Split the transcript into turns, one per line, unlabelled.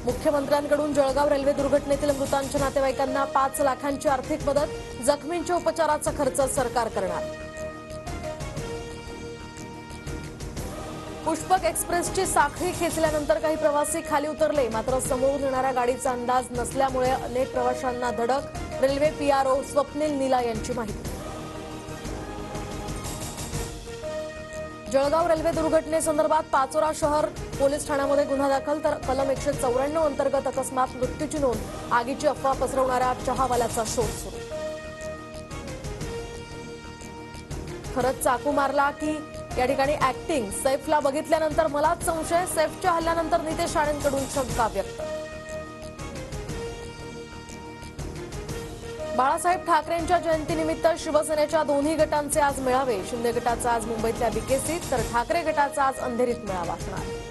मुख्यमंत्र्यांकडून Jalgaon railway दुर्घटनेतील मृतांच्या नातेवाईकांना 5 लाखांची आर्थिक मदत, जखमींच्या उपचाराचा खर्च सरकार करणार. पुष्पक एक्सप्रेसची साखळी खेचल्यानंतर काही प्रवासी खाली उतरले, मात्र समोरून येणाऱ्या गाडीचा अंदाज नसल्यामुळे अनेक प्रवाशांना धडक. रेल्वे पीआरओ स्वप्नील नीला यांची माहिती. जळगाव रेल्वे दुर्घटनेसंदर्भात पाचोरा शहर पोलीस ठाण्यामध्ये गुन्हा दाखल, तर कलम 194 अंतर्गत अकस्मात मृत्यूची नोंद. आगीची अफवा पसरवणाऱ्या चहावाल्याचा शोध सुरू. खरंच चाकू मारला की या ठिकाणी ऍक्टिंग? सैफला बघितल्यानंतर मलाच संशय. सैफच्या हल्ल्यानंतर नितेश राणेंकडून शंका व्यक्त. बाळासाहेब ठाकरेंच्या जयंतीनिमित्त शिवसेनेच्या दोन्ही गटांचे आज मेळावे. शिंदे गटाचा आज मुंबईतल्या बीकेसीत, तर ठाकरे गटाचा आज अंधेरीत मेळावा असणार.